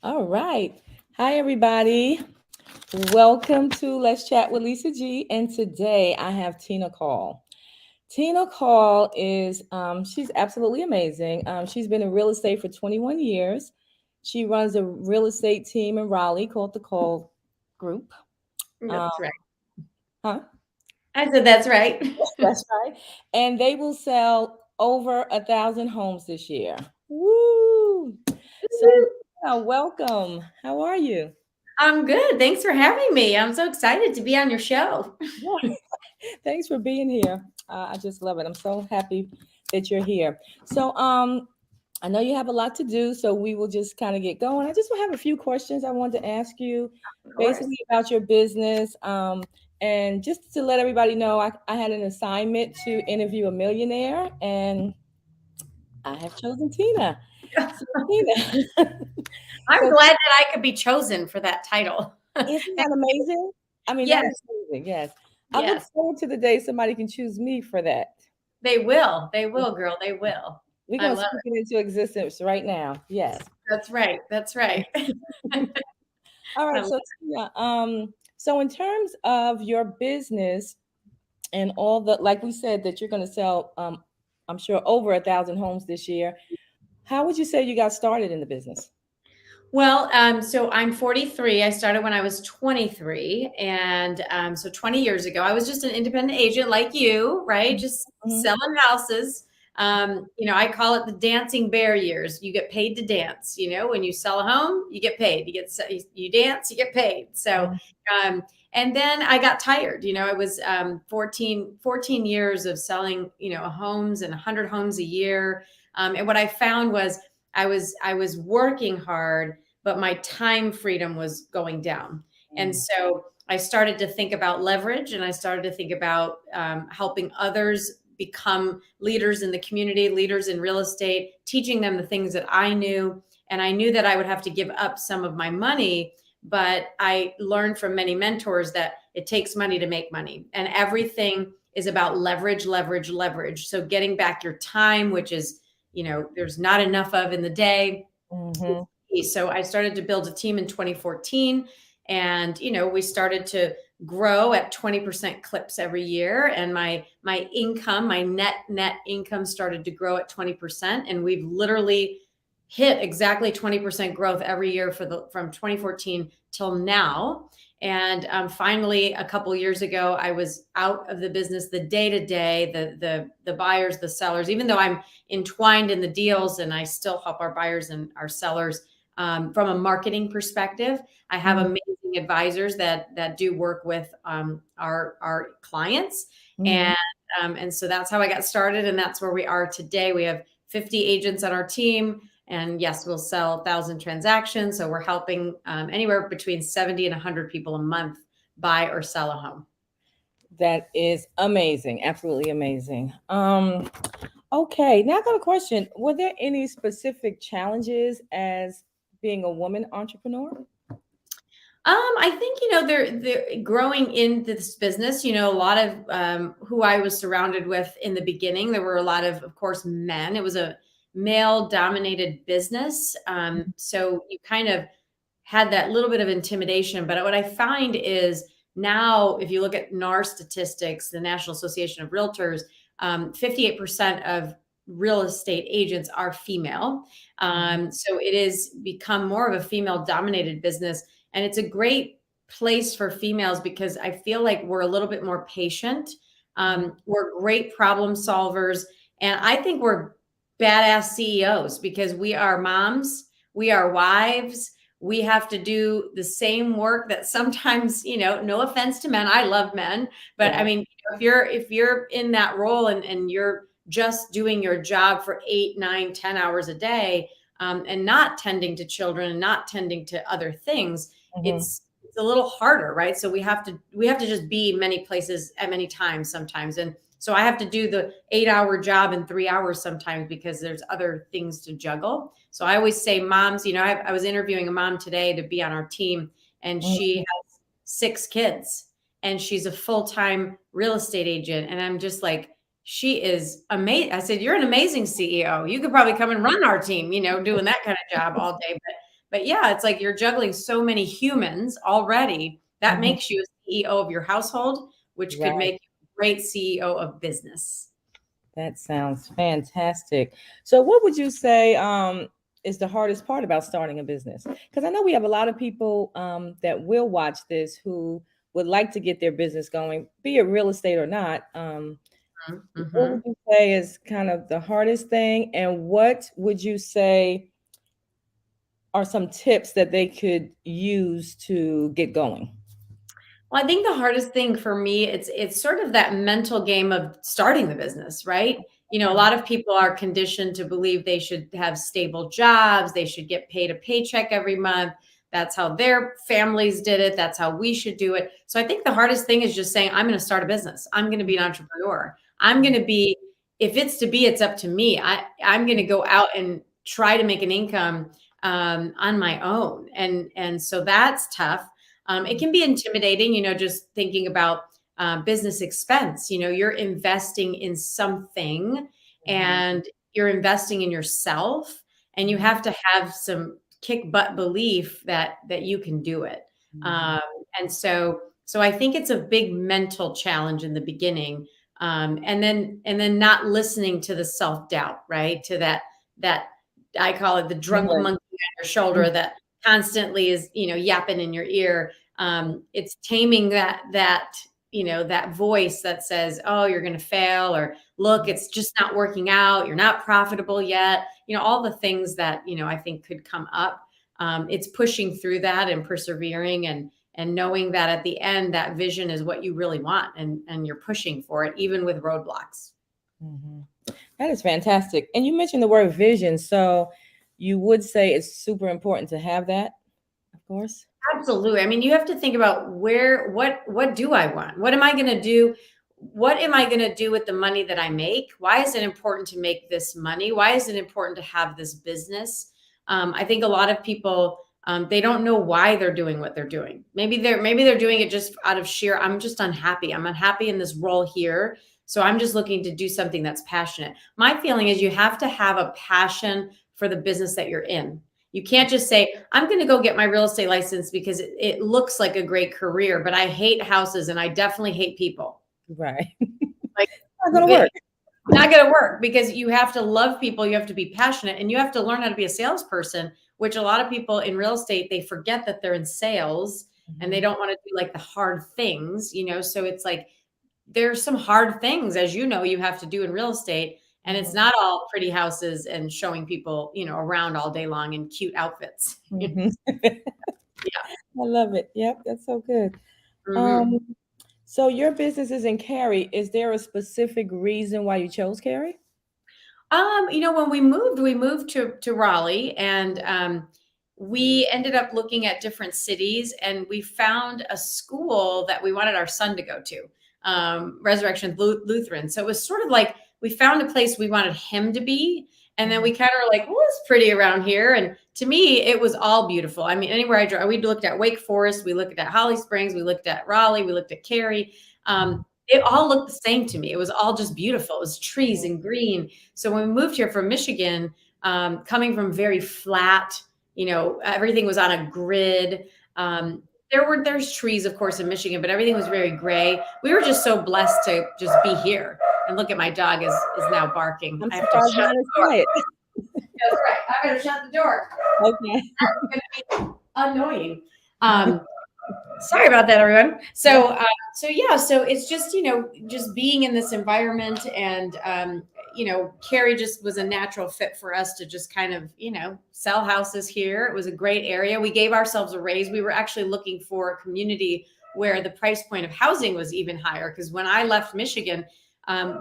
All right. Hi, everybody. Welcome to Let's Chat with Lisa G. And today I have Tina Caul. Tina Caul she's absolutely amazing. She's been in real estate for 21 years. She runs a real estate team in Raleigh called the Caul Group. Um, That's right. huh? I said that's right. That's right. And they will sell over 1,000 homes this year. Woo! So, welcome. How are you? I'm good. Thanks for having me. I'm so excited to be on your show. Yeah. Thanks for being here. I just love it. I'm so happy that you're here. I know you have a lot to do, so we will just kind of get going. I just have a few questions I wanted to ask you, Of course. basically about your business. And just to let everybody know, I had an assignment to interview a millionaire, and I have chosen Tina. So, Tina, I'm so glad that I could be chosen for that title. isn't that amazing? I mean, that Yes, is amazing. Yes. I look yes. forward to the day somebody can choose me for that. They will. They will, girl. They will. We're I gonna love speak it. it into existence right now. Yes. That's right. That's right. All I right. love So Tina, so in terms of your business and all the, like we said, that you're gonna sell, I'm sure over 1,000 homes this year. How would you say you got started in the business? Well, so I'm 43. I started when I was 23. And so 20 years ago, I was just an independent agent like you, right? Just Mhm. selling houses. I call it the dancing bear years. You get paid to dance. When you sell a home, you get paid. You dance, you get paid. So, Mhm. um, and then I got tired. It was 14 years of selling, homes and 100 homes a year. And what I found was I was working hard, but my time freedom was going down. And so I started to think about leverage, and I started to think about helping others become leaders in the community, leaders in real estate, teaching them the things that I knew. And I knew that I would have to give up some of my money, but I learned from many mentors that it takes money to make money. And everything is about leverage, leverage, leverage. So getting back your time, which is, there's not enough of in the day. Mhm. So I started to build a team in 2014, and we started to grow at 20% clips every year, and my income, my net income started to grow at 20%, and we've literally hit exactly 20% growth every year from 2014 till now. And finally, a couple years ago, I was out of the business, the day to day, the buyers, the sellers. Even though I'm entwined in the deals, and I still help our buyers and our sellers from a marketing perspective. I have Mhm. amazing advisors that do work with our clients, Mhm. and so that's how I got started, and that's where we are today. We have 50 agents on our team, and yes, we'll sell 1,000 transactions. So we're helping anywhere between 70 and 100 people a month buy or sell a home. That is amazing. Absolutely amazing. Okay, now I got a question. Were there any specific challenges as being a woman entrepreneur? I think they're growing into this business. A lot of who I was surrounded with in the beginning. There were a lot of course, men. It was a male-dominated business, so you kind of had that little bit of intimidation. But what I find is now, if you look at NAR statistics, the National Association of Realtors, 58% of real estate agents are female. So it has become more of a female-dominated business, and it's a great place for females because I feel like we're a little bit more patient. We're great problem solvers. And I think we're badass CEOs because we are moms, we are wives. We have to do the same work that sometimes, no offense to men. I love men, but I Yeah. mean, if you're in that role, and you're just doing your job for 8, 9, 10 hours a day, and not tending to children and not tending to other things, Mhm. it's a little harder, right? So we have to just be many places at many times sometimes. And so I have to do the 8-hour job in 3 hours sometimes because there's other things to juggle. So I always say moms, I was interviewing a mom today to be on our team, and she Mhm. has 6 kids, and she's a full-time real estate agent. And I'm just like, she is amazing. I said, you're an amazing CEO. You could probably come and run our team, doing that kind of job all day. But yeah, it's like you're juggling so many humans already. That Mhm. makes you a CEO of your household, which could Right. make you a great CEO of business. That sounds fantastic. So, what would you say is the hardest part about starting a business? Because I know we have a lot of people that will watch this who would like to get their business going, be it real estate or not. What would Mm-hmm. you say is kind of the hardest thing? And what would you say are some tips that they could use to get going? Well, I think the hardest thing for me, it's sort of that mental game of starting the business, right? You know, a lot of people are conditioned to believe they should have stable jobs, they should get paid a paycheck every month. That's how their families did it. That's how we should do it. So I think the hardest thing is just saying, I'm going to start a business. I'm going to be an entrepreneur. I'm going to be, if it's to be, it's up to me. I'm going to go out and try to make an income on my own. And so that's tough. It can be intimidating, you know, just thinking about business expense. You know, you're investing in something Mhm. and you're investing in yourself, and you Mhm. have to have some kick butt belief that you can do it. Mhm. Um, and so I think it's a big mental challenge in the beginning, and then not listening to the self doubt, right? To that I call it the drunk Right. monkey on your shoulder that constantly is, you know, yapping in your ear. It's taming that voice that says, oh, you're going to fail, or look, it's just not working out, you're not profitable yet, you know, all the things that, you know, I think could come up. It's pushing through that and persevering, and knowing that at the end that vision is what you really want, and you're pushing for it even with roadblocks. Mhm. That is fantastic. And you mentioned the word vision. So you would say it's super important to have that, of course. Absolutely. I mean, you have to think about what do I want? What am I going to do? What am I going to do with the money that I make? Why is it important to make this money? Why is it important to have this business? I think a lot of people, they don't know why they're doing what they're doing. Maybe they're doing it just out of sheer, I'm just unhappy. I'm unhappy in this role here. So I'm just looking to do something that's passionate. My feeling is you have to have a passion for the business that you're in. You can't just say, I'm going to go get my real estate license because it looks like a great career, but I hate houses and I definitely hate people. Right. Like, Not gonna work. not going to work, because you have to love people, you have to be passionate, and you have to learn how to be a salesperson, which a lot of people in real estate, they forget that they're in sales and they Mhm. don't want to do like the hard things, you know? So it's like, there's some hard things, as you know, you have to do in real estate. And it's Mhm. not all pretty houses and showing people, you know, around all day long in cute outfits. Mhm. Yeah. I love it. Yep, that's so good. Mhm. Um, so your business is in Cary. Is there a specific reason why you chose Cary? You know, when we moved to Raleigh, and we ended up looking at different cities, and we found a school that we wanted our son to go to, Resurrection Lutheran. So it was sort of like we found a place we wanted him to be, and then Mhm. we kind of were like, well, it's pretty around here. And to me, it was all beautiful. I mean, anywhere I drove, we looked at Wake Forest, we looked at Holly Springs, we looked at Raleigh, we looked at Cary. It all looked the same to me. It was all just beautiful. It was trees Mhm. and green. So when we moved here from Michigan, coming from very flat, you know, everything was on a grid. There's trees, of course, in Michigan, but everything was very gray. We were just so blessed to just be here. And look at, my dog is now barking. I'm I have to surprised shut mine is the door. quiet. That's right. I better shut the door. Okay. Annoying. Um, Sorry about that, everyone. Yeah. So yeah, so it's just, you know, just being in this environment, and you know, Cary just was a natural fit for us to just kind of, you know, sell houses here. It was a great area. We gave ourselves a raise. We were actually looking for a community where the price point of housing was even higher, because when I left Michigan,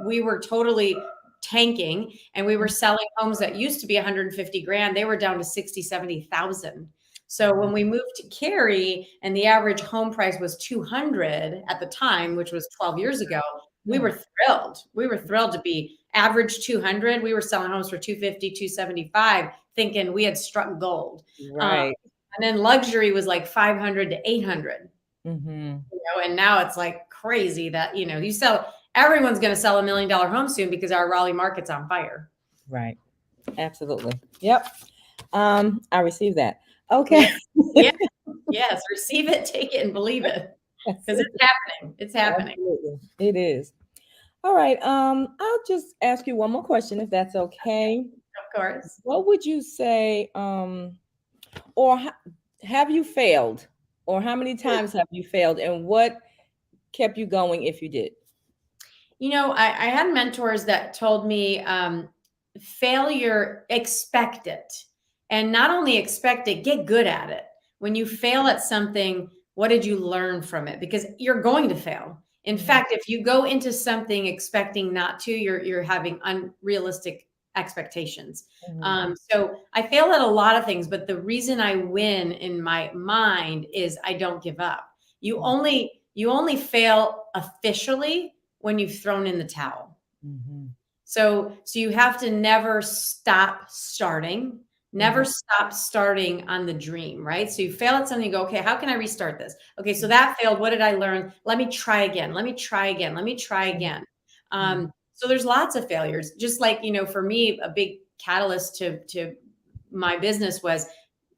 we were totally tanking, and we were selling homes that used to be 150 grand. They were down to 60, 70,000. So Wow. when we moved to Cary, and the average home price was 200 at the time, which was 12 years ago, we Yeah. were thrilled. We were thrilled to be average 200. We were selling homes for 250, 275, thinking we had struck gold. Um, Right. and then luxury was like 500 to 800, Hmm. you know, and now it's like crazy that, you know, everyone's going to sell $1 million home soon because our Raleigh market's on fire. Right. Absolutely. Yep. I received that. Okay. Yeah. Yeah. Yes. Receive it, take it, and believe it. That's Because it. it's happening. It's happening. Absolutely. It is. All right. I'll just ask you one more question if that's okay. Of course. What would you say, or have you failed? Or how many times have you failed? And what kept you going if you did? I had mentors that told me failure, expect it. And not only expect it, get good at it. When you fail at something, what did you learn from it? Because you're going to fail. In Mhm, fact, if you go into something expecting not to, you're having unrealistic expectations. mhm, So I fail at a lot of things, but the reason I win in my mind is I don't give up. You only fail officially when you've thrown in the towel. mhm, So you have to never stop starting, never mhm, stop starting on the dream, right? So you fail at something, you go, okay, how can I restart this? Okay, so that failed. What did I learn? Let me try again. Let me try again. Let me try mhm, again. mhm, So there's lots of failures. Just like, for me, a big catalyst to my business was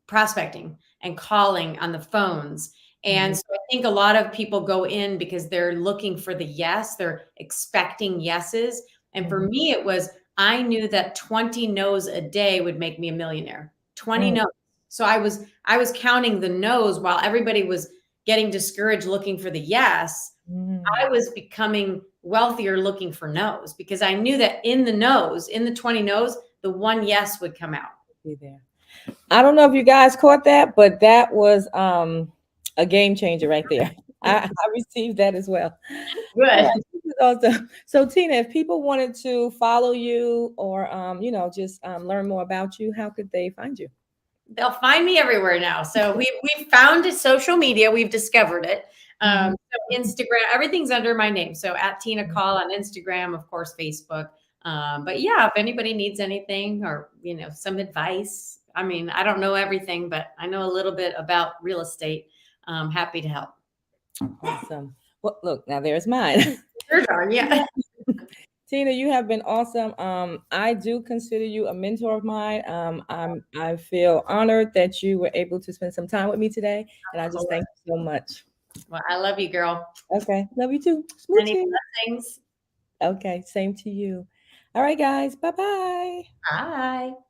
prospecting and calling on the phones. And mhm, so I think a lot of people go in because they're looking for the yes, they're expecting yeses. And for mhm, me, it was, I knew that 20 no's a day would make me a millionaire. 20 mhm, no's. So I was counting the no's while everybody was getting discouraged looking for the yes. mhm. I was becoming wealthier looking for no's because I knew that in the no's, in the 20 no's, the one yes would come out. Be there. I don't know if you guys caught that, but that was a game changer right there. I received that as well. All Good. right, this is awesome. So Tina, if people wanted to follow you or just learn more about you, how could they find you? They'll find me everywhere now. So we've found social media. We've discovered it. Mhm, So Instagram, everything's under my name. So at Tina Caul on Instagram, of course, Facebook. But yeah, if anybody needs anything or some advice, I mean, I don't know everything, but I know a little bit about real estate. Happy to help. awesome. Well, look, now there's mine. Sure, darn, Tina, yeah. Tina, you have been awesome. I do consider you a mentor of mine. I feel honored that you were able to spend some time with me today, and I Of just course. thank you so much. Well, I love you, girl. Okay, love you too. Many Smoochie. blessings. Okay, same to you. All right, guys. Bye bye. Bye.